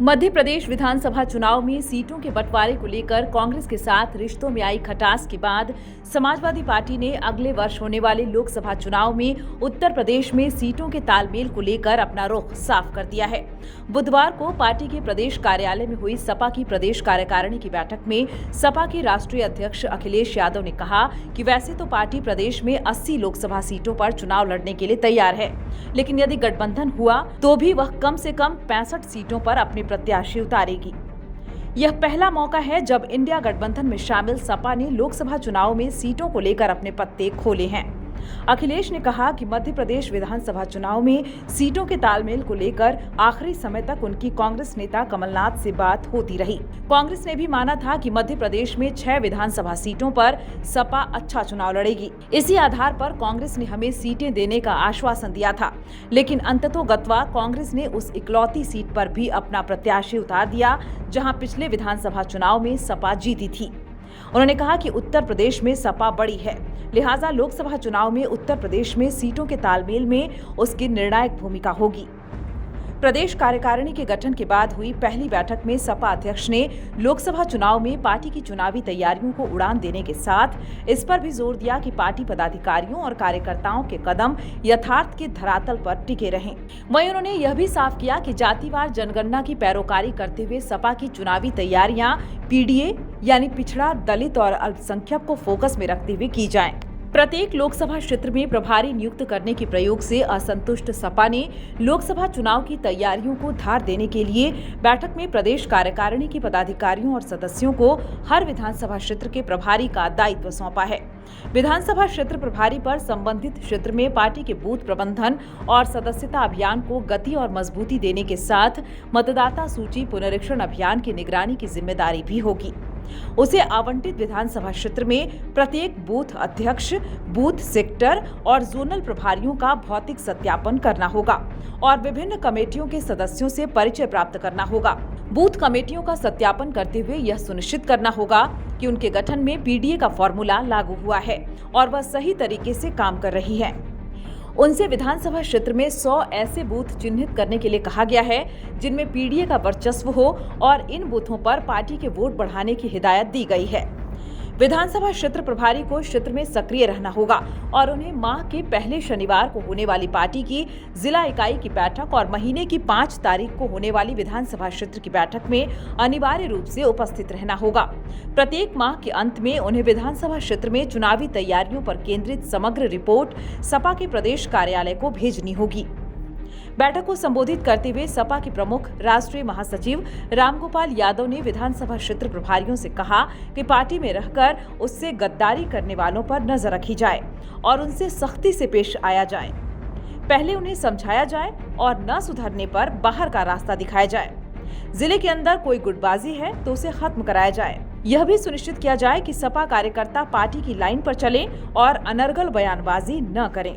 मध्य प्रदेश विधानसभा चुनाव में सीटों के बंटवारे को लेकर कांग्रेस के साथ रिश्तों में आई खटास के बाद समाजवादी पार्टी ने अगले वर्ष होने वाले लोकसभा चुनाव में उत्तर प्रदेश में सीटों के तालमेल को लेकर अपना रुख साफ कर दिया है। बुधवार को पार्टी के प्रदेश कार्यालय में हुई सपा की प्रदेश कार्यकारिणी की बैठक में सपा के राष्ट्रीय अध्यक्ष अखिलेश यादव ने कहा कि वैसे तो पार्टी प्रदेश में 80 लोकसभा सीटों पर चुनाव लड़ने के लिए तैयार है, लेकिन यदि गठबंधन हुआ तो भी वह कम से कम 65 सीटों पर अपने प्रत्याशी उतारेगी। यह पहला मौका है जब इंडिया गठबंधन में शामिल सपा ने लोकसभा चुनाव में सीटों को लेकर अपने पत्ते खोले हैं। अखिलेश ने कहा कि मध्य प्रदेश विधानसभा चुनाव में सीटों के तालमेल को लेकर आखिरी समय तक उनकी कांग्रेस नेता कमलनाथ से बात होती रही। कांग्रेस ने भी माना था कि मध्य प्रदेश में 6 विधानसभा सीटों पर सपा अच्छा चुनाव लड़ेगी। इसी आधार पर कांग्रेस ने हमें सीटें देने का आश्वासन दिया था, लेकिन अंततोगत्वा कांग्रेस ने उस इकलौती सीट पर भी अपना प्रत्याशी उतार दिया जहां पिछले विधानसभा चुनाव में सपा जीती थी। उन्होंने कहा कि उत्तर प्रदेश में सपा बड़ी है, लिहाजा लोकसभा चुनाव में उत्तर प्रदेश में सीटों के तालमेल में उसकी निर्णायक भूमिका होगी। प्रदेश कार्यकारिणी के गठन के बाद हुई पहली बैठक में सपा अध्यक्ष ने लोकसभा चुनाव में पार्टी की चुनावी तैयारियों को उड़ान देने के साथ इस पर भी जोर दिया कि पार्टी पदाधिकारियों और कार्यकर्ताओं के कदम यथार्थ के धरातल पर टिके रहें। वहीं उन्होंने यह भी साफ किया कि जातिवार जनगणना की पैरोकारी करते हुए सपा की चुनावी तैयारियां पीडीए यानी पिछड़ा, दलित और अल्पसंख्यक को फोकस में रखते हुए की जाएं। प्रत्येक लोकसभा क्षेत्र में प्रभारी नियुक्त करने के प्रयोग से असंतुष्ट सपा ने लोकसभा चुनाव की तैयारियों को धार देने के लिए बैठक में प्रदेश कार्यकारिणी के पदाधिकारियों और सदस्यों को हर विधानसभा क्षेत्र के प्रभारी का दायित्व सौंपा है। विधानसभा क्षेत्र प्रभारी पर संबंधित क्षेत्र में पार्टी के बूथ प्रबंधन और सदस्यता अभियान को गति और मजबूती देने के साथ मतदाता सूची पुनरीक्षण अभियान की निगरानी की जिम्मेदारी भी होगी। उसे आवंटित विधानसभा क्षेत्र में प्रत्येक बूथ अध्यक्ष, बूथ सेक्टर और जोनल प्रभारियों का भौतिक सत्यापन करना होगा और विभिन्न कमेटियों के सदस्यों से परिचय प्राप्त करना होगा। बूथ कमेटियों का सत्यापन करते हुए यह सुनिश्चित करना होगा कि उनके गठन में पीडीए का फॉर्मूला लागू हुआ है और वह सही तरीके से काम कर रही है। उनसे विधानसभा क्षेत्र में 100 ऐसे बूथ चिन्हित करने के लिए कहा गया है जिनमें पीडीए का वर्चस्व हो और इन बूथों पर पार्टी के वोट बढ़ाने की हिदायत दी गई है। विधानसभा क्षेत्र प्रभारी को क्षेत्र में सक्रिय रहना होगा और उन्हें माह के पहले शनिवार को होने वाली पार्टी की जिला इकाई की बैठक और महीने की 5 तारीख को होने वाली विधानसभा क्षेत्र की बैठक में अनिवार्य रूप से उपस्थित रहना होगा। प्रत्येक माह के अंत में उन्हें विधानसभा क्षेत्र में चुनावी तैयारियों पर केंद्रित समग्र रिपोर्ट सपा के प्रदेश कार्यालय को भेजनी होगी। बैठक को संबोधित करते हुए सपा के प्रमुख राष्ट्रीय महासचिव रामगोपाल यादव ने विधानसभा क्षेत्र प्रभारियों से कहा कि पार्टी में रहकर उससे गद्दारी करने वालों पर नजर रखी जाए और उनसे सख्ती से पेश आया जाए। पहले उन्हें समझाया जाए और न सुधरने पर बाहर का रास्ता दिखाया जाए। जिले के अंदर कोई गुटबाजी है तो उसे खत्म कराया जाए। यह भी सुनिश्चित किया जाए कि सपा कार्यकर्ता पार्टी की लाइन पर चलें और अनर्गल बयानबाजी न करें।